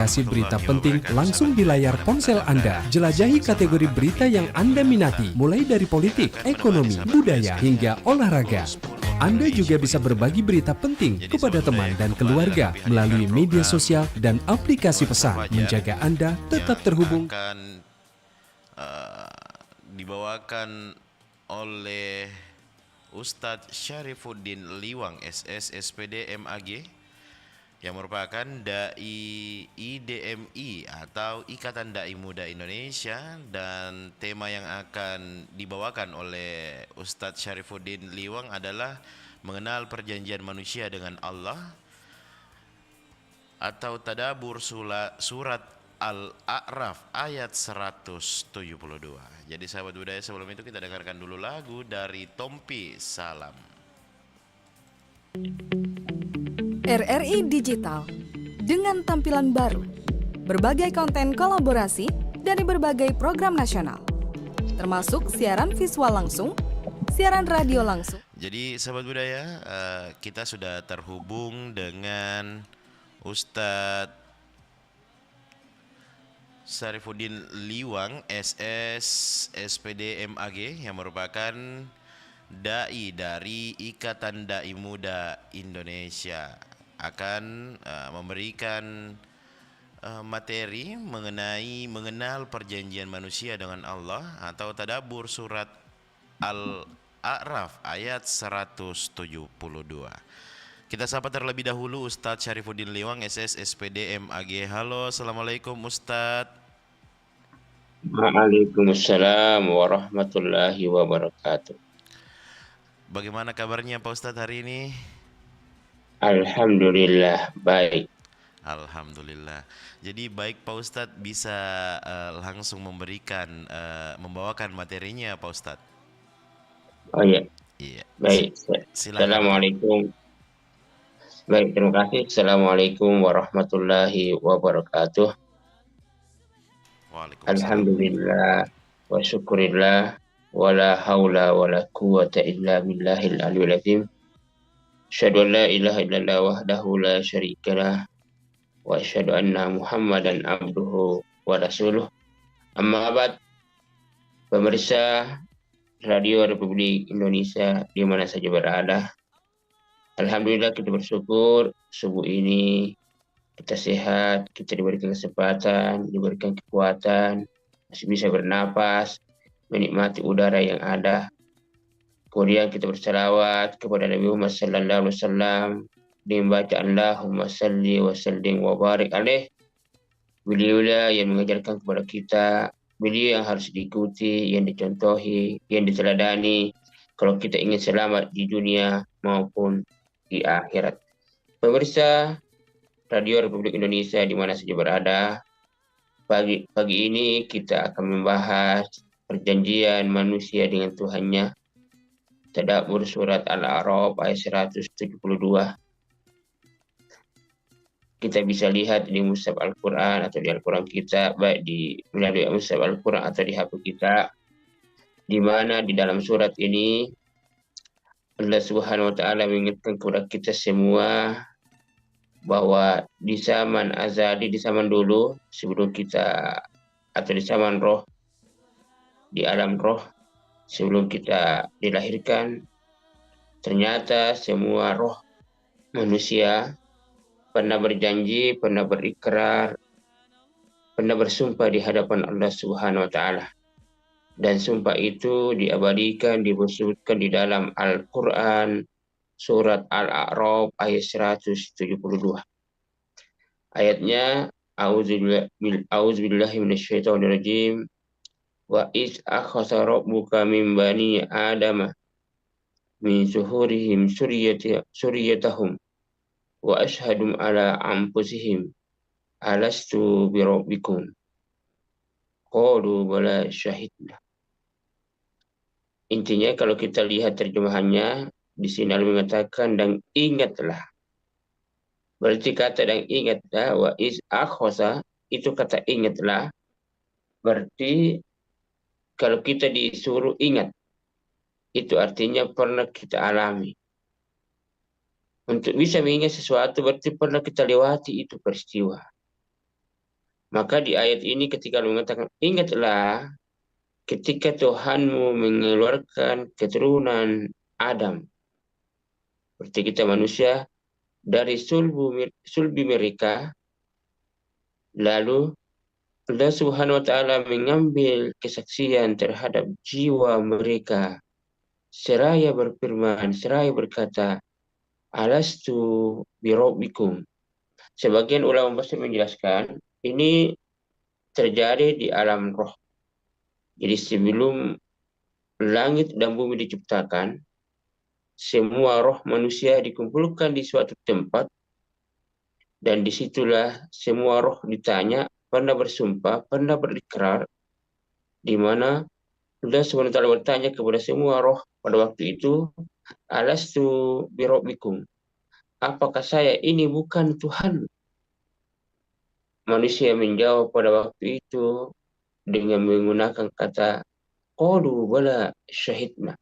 Kasih berita penting langsung di layar ponsel Anda. Jelajahi kategori berita yang Anda minati, mulai dari politik, ekonomi, budaya, hingga olahraga. Anda juga bisa berbagi berita penting kepada teman dan keluarga melalui media sosial dan aplikasi pesan, menjaga Anda tetap terhubung. Akan dibawakan oleh Ustadz Syarifuddin Liwang SS SPD MAG yang merupakan Dai IDMI atau Ikatan Dai Muda Indonesia, dan tema yang akan dibawakan oleh Ustadz Syarifuddin Liwang adalah mengenal perjanjian manusia dengan Allah atau tadabur surat Al-A'raf ayat 172. Jadi sahabat budaya, sebelum itu kita dengarkan dulu lagu dari Tompi Salam. RRI Digital dengan tampilan baru, berbagai konten kolaborasi dari berbagai program nasional, termasuk siaran visual langsung, siaran radio langsung. Jadi sahabat budaya, kita sudah terhubung dengan Ustadz Syarifuddin Liwang SS SPD MAG yang merupakan Dai dari Ikatan Dai Muda Indonesia, akan memberikan materi mengenai mengenal perjanjian manusia dengan Allah atau tadabur surat Al-A'raf ayat 172. Kita sapa terlebih dahulu Ustadz Syarifuddin Liwang SS SPD MAG. Halo, assalamualaikum Ustadz. Waalaikumsalam warahmatullahi wabarakatuh. Bagaimana kabarnya Pak Ustadz hari ini? Alhamdulillah baik. Alhamdulillah. Jadi baik Pak Ustadz, bisa langsung membawakan materinya Pak Ustadz. Oh iya. Iya. Baik. Silakan. Assalamualaikum. Baik, terima kasih. Assalamualaikum warahmatullahi wabarakatuh. Waalaikumsalam. Alhamdulillah wa syukurillah wa la hawla wa la quwata illa billahil aliyul azim. Asyhadu an la ilaha illallah wahdahu la syarikalah wa asyhadu anna Muhammadan abduhu wa rasuluh. Amma ba'd. Pemirsa Radio Republik Indonesia di mana saja berada, alhamdulillah kita bersyukur subuh ini kita sehat, kita diberikan kesempatan, diberikan kekuatan, masih bisa bernapas, menikmati udara yang ada. Kemudian kita bersalawat kepada Nabi Muhammad sallallahu alaihi wasallam, membaca Allahumma salli wa sallim wa barik alaih. Beliaulah yang mengajarkan kepada kita, beliau yang harus diikuti, yang dicontohi, yang diteladani kalau kita ingin selamat di dunia maupun di akhirat. Pemirsa Radio Republik Indonesia di mana saja berada, pagi ini kita akan membahas perjanjian manusia dengan Tuhannya. Tadabbur surat Al-A'raf ayat 172. Kita bisa lihat di mushaf Al-Quran atau di Al-Quran kita, baik melalui mushaf Al-Quran atau di HP kita, di mana di dalam surat ini Allah Subhanahu wa Ta'ala mengingatkan kepada kita semua bahwa di zaman azali, di zaman dulu sebelum kita, atau di zaman roh, di alam roh sebelum kita dilahirkan, ternyata semua roh manusia pernah berjanji, pernah berikrar, pernah bersumpah di hadapan Allah Subhanahu wa Ta'ala. Dan sumpah itu diabadikan, disebutkan di dalam Al-Quran surat Al-A'raf ayat 172. Ayatnya, A'udzubillahi minasyaitonirrajim. Wa iz akhadha rabbuka min bani adama min zuhurihim suriyatahum wa ashhadum ala anfusihim alastu birabbikum qalu bala syahidna. Intinya kalau kita lihat terjemahannya, di sini Allah mengatakan dan ingatlah. Berarti kata dan ingatlah, wa iz akhadha itu kata ingatlah. Berarti kalau kita disuruh ingat, itu artinya pernah kita alami. Untuk bisa mengingat sesuatu berarti pernah kita lewati itu peristiwa. Maka di ayat ini ketika Allah mengatakan, ingatlah ketika Tuhanmu mengeluarkan keturunan Adam, seperti kita manusia, dari sulbi mereka, lalu Allah Subhanahu wa Ta'ala mengambil kesaksian terhadap jiwa mereka, seraya berfirman, seraya berkata, Alastu birabbikum. Sebagian ulama muslim menjelaskan, ini terjadi di alam roh. Jadi sebelum langit dan bumi diciptakan, semua roh manusia dikumpulkan di suatu tempat, dan disitulah semua roh ditanya, pernah bersumpah, pernah berikrar, di mana Allah SWT bertanya kepada semua roh pada waktu itu, Alastu birabbikum. Apakah saya ini bukan Tuhan? Manusia menjawab pada waktu itu dengan menggunakan kata qalu bala syahidna.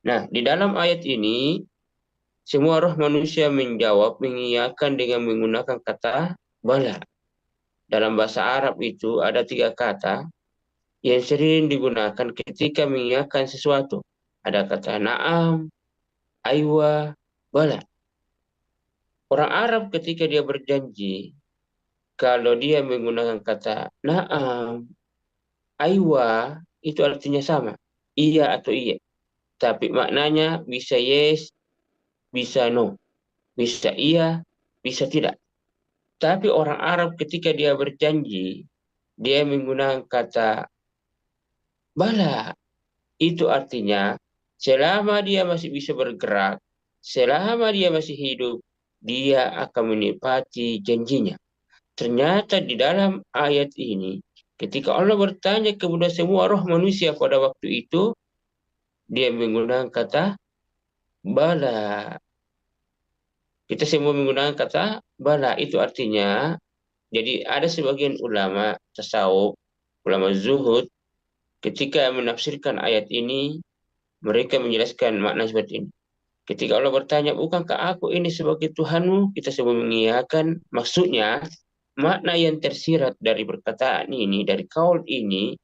Nah, di dalam ayat ini semua roh manusia menjawab, mengiyakan dengan menggunakan kata bala. Dalam bahasa Arab itu ada 3 kata yang sering digunakan ketika mengiyakan sesuatu. Ada kata na'am, aywa, bala. Orang Arab ketika dia berjanji, kalau dia menggunakan kata na'am, aywa, itu artinya sama, iya atau iya. Tapi maknanya bisa yes, bisa no, bisa iya, bisa tidak. Tapi orang Arab ketika dia berjanji, dia menggunakan kata bala. Itu artinya selama dia masih bisa bergerak, selama dia masih hidup, dia akan menepati janjinya. Ternyata di dalam ayat ini, ketika Allah bertanya kepada semua roh manusia pada waktu itu, dia menggunakan kata bala. Kita semua menggunakan kata bala. Itu artinya, jadi ada sebagian ulama tasawuf, ulama zuhud, ketika menafsirkan ayat ini, mereka menjelaskan makna seperti ini. Ketika Allah bertanya, bukankah aku ini sebagai Tuhanmu? Kita semua mengiyakan. Maksudnya, makna yang tersirat dari perkataan ini, dari kaul ini,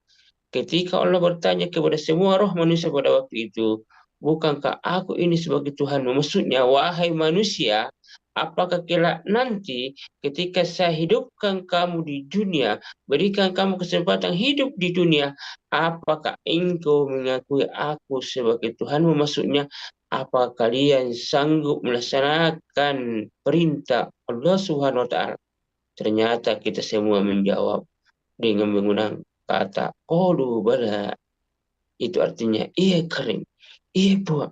ketika Allah bertanya kepada semua roh manusia pada waktu itu, bukankah aku ini sebagai Tuhanmu? Maksudnya, wahai manusia, apakah kelak nanti ketika saya hidupkan kamu di dunia, berikan kamu kesempatan hidup di dunia, apakah engkau mengakui aku sebagai Tuhanmu? Maksudnya, apa kalian sanggup melaksanakan perintah Allah Subhanahu wa Ta'ala? Ternyata kita semua menjawab dengan menggunakan kata qalu bala. Itu artinya iya kering, iya buat.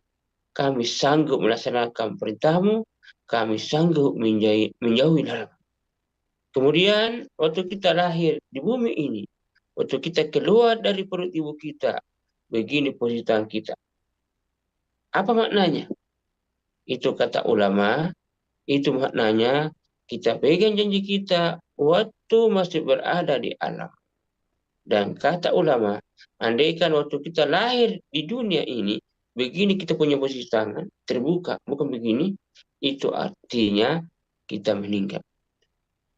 Kami sanggup melaksanakan perintahmu, kami sanggup menjauhi larangan. Kemudian waktu kita lahir di bumi ini, waktu kita keluar dari perut ibu kita, begini posisi tangan kita. Apa maknanya? Itu kata ulama, itu maknanya kita pegang janji kita waktu masih berada di alam. Dan kata ulama, andaikan waktu kita lahir di dunia ini, begini kita punya posisi tangan, terbuka, bukan begini, itu artinya kita meninggal.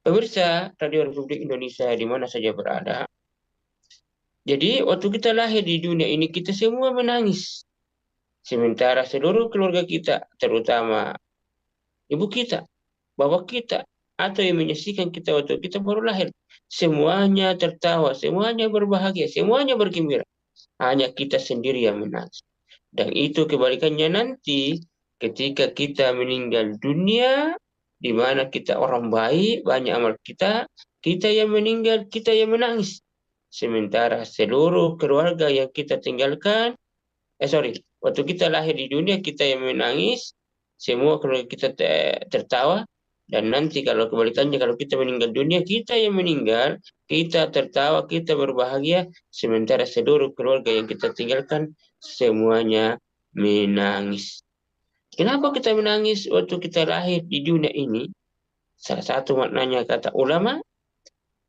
Pemirsa Radio Republik Indonesia di mana saja berada, jadi waktu kita lahir di dunia ini, kita semua menangis. Sementara seluruh keluarga kita, terutama ibu kita, bapak kita, atau yang menyaksikan kita waktu kita baru lahir, semuanya tertawa, semuanya berbahagia, semuanya bergembira. Hanya kita sendiri yang menangis. Dan itu kebalikannya nanti ketika kita meninggal dunia, di mana kita orang baik, banyak amal kita yang meninggal, kita yang menangis. Sementara seluruh keluarga yang kita tinggalkan, waktu kita lahir di dunia kita yang menangis, semua keluarga kita tertawa, dan nanti kalau kebalikannya, kalau kita meninggal dunia, kita yang meninggal, kita tertawa, kita berbahagia, sementara seluruh keluarga yang kita tinggalkan, semuanya menangis. Kenapa kita menangis waktu kita lahir di dunia ini? Salah satu maknanya kata ulama,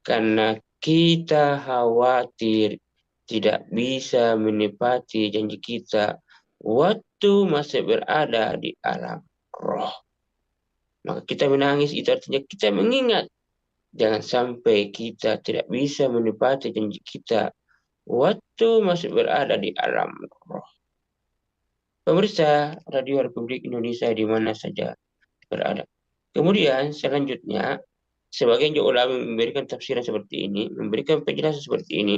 karena kita khawatir tidak bisa menepati janji kita waktu masih berada di alam roh. Maka kita menangis, itu artinya kita mengingat Jangan sampai kita tidak bisa menepati janji kita waktu masih berada di alam roh. Pemirsa Radio Republik Indonesia di mana saja berada. Kemudian selanjutnya, sebagian ulama memberikan tafsiran seperti ini, memberikan penjelasan seperti ini.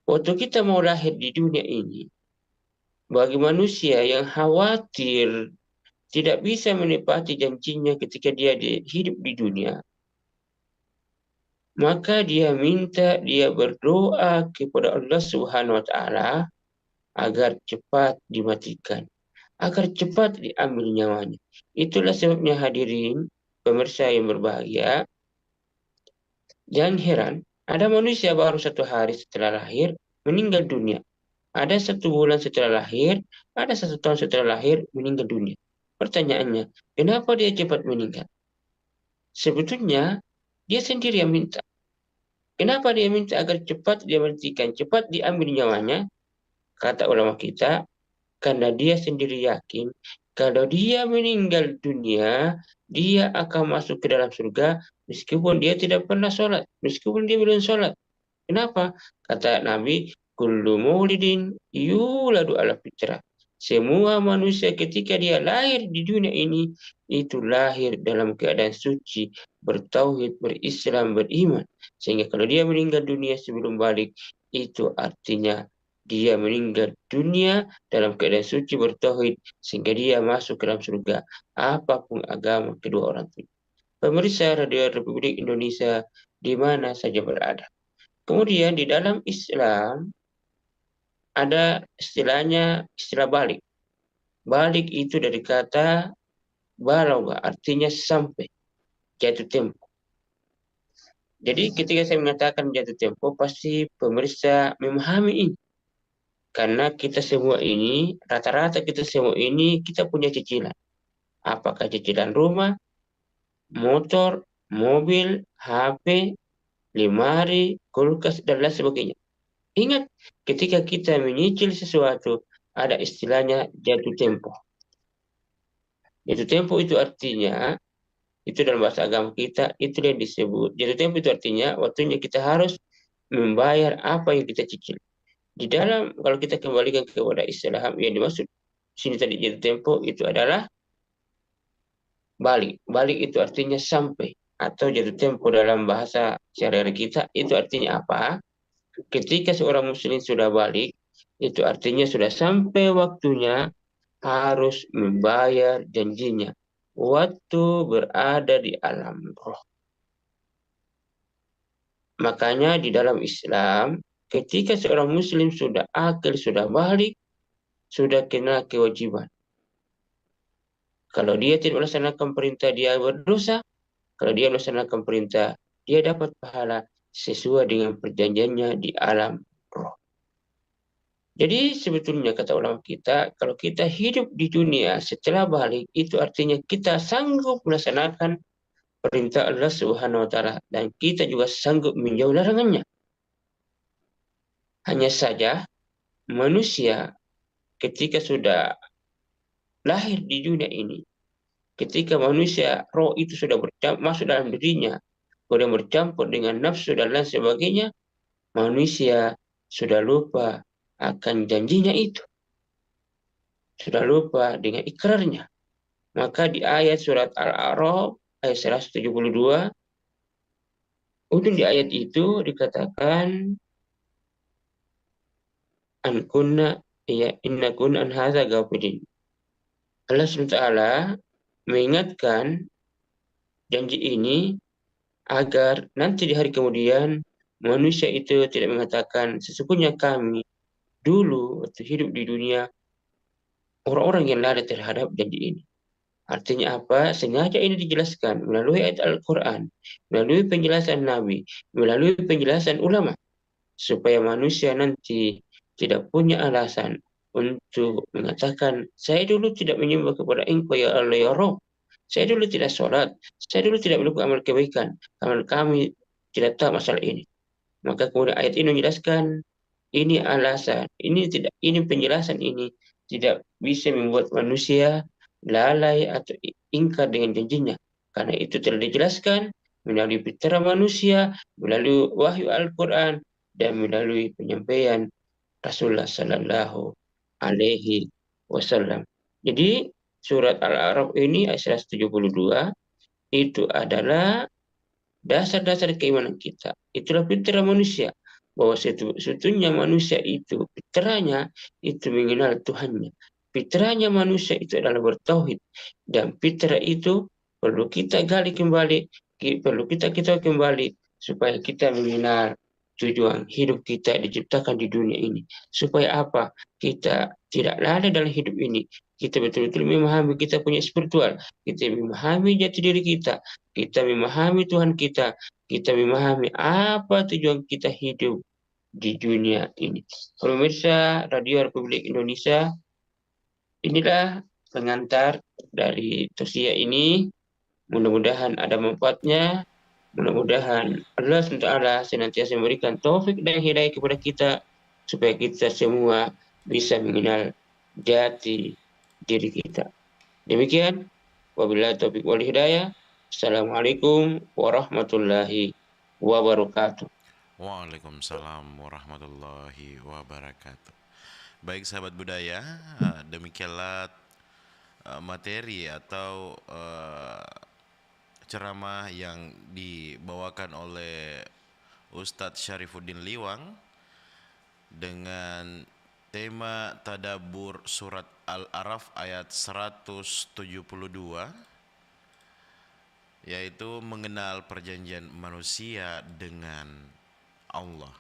Waktu kita mau lahir di dunia ini, bagi manusia yang khawatir tidak bisa menepati janjinya ketika dia hidup di dunia, maka dia berdoa kepada Allah Subhanahu wa taala agar cepat dimatikan, agar cepat diambil nyawanya. Itulah sebabnya hadirin pemirsa yang berbahagia, jangan heran ada manusia baru 1 hari setelah lahir meninggal dunia. Ada 1 bulan setelah lahir, ada 1 tahun setelah lahir meninggal dunia. Pertanyaannya, kenapa dia cepat meninggal? Sebetulnya dia sendiri yang minta. Kenapa dia minta agar cepat dia matikan, cepat diambil nyawanya? Kata ulama kita, karena dia sendiri yakin kalau dia meninggal dunia, dia akan masuk ke dalam surga meskipun dia tidak pernah sholat, meskipun dia belum sholat. Kenapa? Kata Nabi, kullu maulidin yuladu ala fitrah. Semua manusia ketika dia lahir di dunia ini, itu lahir dalam keadaan suci, bertauhid, berislam, beriman. Sehingga kalau dia meninggal dunia sebelum balik, itu artinya dia meninggal dunia dalam keadaan suci, bertauhid, sehingga dia masuk ke dalam surga, apapun agama kedua orang tua. Pemirsa Radio Republik Indonesia di mana saja berada. Kemudian di dalam Islam ada istilah balik. Balik itu dari kata balagha, artinya sampai, jatuh tempo. Jadi ketika saya mengatakan jatuh tempo, pasti pemirsa memahami ini. Karena kita semua ini, rata-rata kita semua ini, kita punya cicilan. Apakah cicilan rumah, motor, mobil, HP, lemari, kulkas, dan lain sebagainya. Ingat, ketika kita menyicil sesuatu, ada istilahnya jatuh tempo. Jatuh tempo itu artinya, itu dalam bahasa agama kita, itu yang disebut. Jatuh tempo itu artinya, waktunya kita harus membayar apa yang kita cicil. Di dalam, kalau kita kembalikan kepada istilah yang dimaksud sini tadi jatuh tempo, itu adalah balik. Balik itu artinya sampai. Atau jatuh tempo dalam bahasa sehari-hari kita, itu artinya apa? Ketika seorang muslim sudah balik, itu artinya sudah sampai waktunya harus membayar janjinya waktu berada di alam roh. Makanya di dalam Islam, ketika seorang muslim sudah akil, sudah balik, sudah kena kewajiban. Kalau dia tidak melaksanakan perintah, dia berdosa. Kalau dia melaksanakan perintah, dia dapat pahala sesuai dengan perjanjiannya di alam roh. Jadi sebetulnya kata ulama kita, kalau kita hidup di dunia setelah balik, itu artinya kita sanggup melaksanakan perintah Allah Subhanahu wa taala dan kita juga sanggup menjauh larangannya. Hanya saja manusia ketika sudah lahir di dunia ini, ketika manusia roh itu sudah masuk dalam dirinya, kemudian bercampur dengan nafsu dan lain sebagainya, manusia sudah lupa akan janjinya itu. Sudah lupa dengan ikrarnya. Maka di ayat surat Al-A'raf ayat 172, ujung di ayat itu dikatakan an kunna ya inna kunna an hadza ghafilin. Allah SWT mengingatkan janji ini agar nanti di hari kemudian manusia itu tidak mengatakan sesungguhnya kami dulu waktu hidup di dunia orang-orang yang lalai terhadap janji ini. Artinya apa? Sengaja ini dijelaskan melalui ayat Al-Quran, melalui penjelasan Nabi, melalui penjelasan ulama, supaya manusia nanti tidak punya alasan untuk mengatakan, saya dulu tidak menyembah kepada engkau ya Allah ya Rabb, saya dulu tidak sholat, saya dulu tidak melakukan amal kebaikan, amal kami tidak tahu masalah ini. Maka kemudian ayat ini menjelaskan, ini alasan, ini penjelasan ini tidak bisa membuat manusia lalai atau ingkar dengan janjinya. Karena itu telah dijelaskan melalui fitrah manusia, melalui wahyu Al-Quran, dan melalui penyampaian Rasulullah Sallallahu Alaihi Wasallam. Jadi surat Al-A'raf ini ayat 172 itu adalah dasar-dasar keimanan kita. Itulah fitrah manusia, bahwa sebetulnya manusia itu fitrahnya itu mengenal Tuhannya. Fitrahnya manusia itu adalah bertauhid, dan fitrah itu perlu kita gali kembali, perlu kita kembali supaya kita mengenal tujuan hidup kita diciptakan di dunia ini. Supaya apa? Kita tidak lalai dalam hidup ini. Kita betul-betul memahami kita punya spiritual. Kita memahami jati diri kita. Kita memahami Tuhan kita. Kita memahami apa tujuan kita hidup di dunia ini. Pemirsa Radio Republik Indonesia, inilah pengantar dari tausiah ini. Mudah-mudahan ada manfaatnya. Mudah-mudahan Allah SWT senantiasa memberikan taufik dan hidayah kepada kita supaya kita semua bisa mengenal jati diri kita. Demikian, wabillahi taufiq wal hidayah. Assalamualaikum warahmatullahi wabarakatuh. Waalaikumsalam warahmatullahi wabarakatuh. Baik sahabat budaya, demikianlah materi atau ceramah yang dibawakan oleh Ustadz Syarifuddin Liwang dengan tema tadabbur surat Al-A'raf ayat 172, yaitu mengenal perjanjian manusia dengan Allah.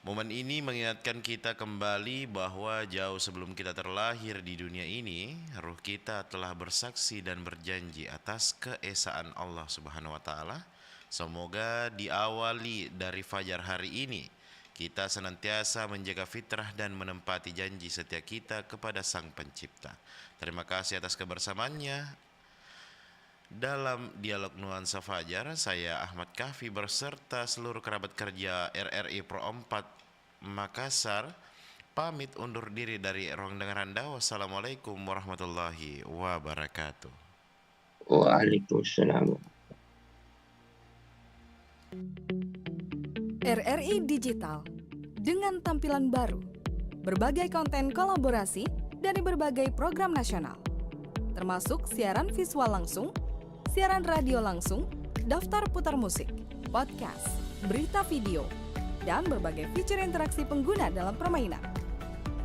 Momen ini mengingatkan kita kembali bahwa jauh sebelum kita terlahir di dunia ini, ruh kita telah bersaksi dan berjanji atas keesaan Allah Subhanahu wa taala. Semoga diawali dari fajar hari ini kita senantiasa menjaga fitrah dan menempati janji setia kita kepada Sang Pencipta. Terima kasih atas kebersamaannya. Dalam dialog Nuansa Fajar, saya Ahmad Kahfi beserta seluruh kerabat kerja RRI Pro 4 Makassar pamit undur diri dari ruang dengar Anda. Wassalamualaikum warahmatullahi wabarakatuh. Waalaikumsalam. RRI Digital dengan tampilan baru, berbagai konten kolaborasi dari berbagai program nasional, termasuk siaran visual langsung, siaran radio langsung, daftar putar musik, podcast, berita video, dan berbagai fitur interaksi pengguna dalam permainan.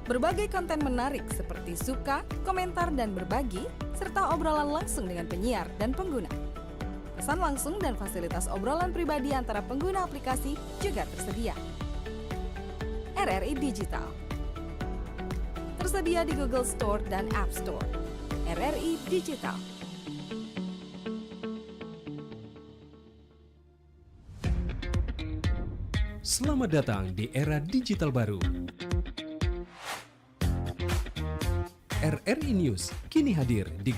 Berbagai konten menarik seperti suka, komentar, dan berbagi, serta obrolan langsung dengan penyiar dan pengguna. Pesan langsung dan fasilitas obrolan pribadi antara pengguna aplikasi juga tersedia. RRI Digital tersedia di Google Store dan App Store. RRI Digital. Selamat datang di era digital baru. RRI News kini hadir di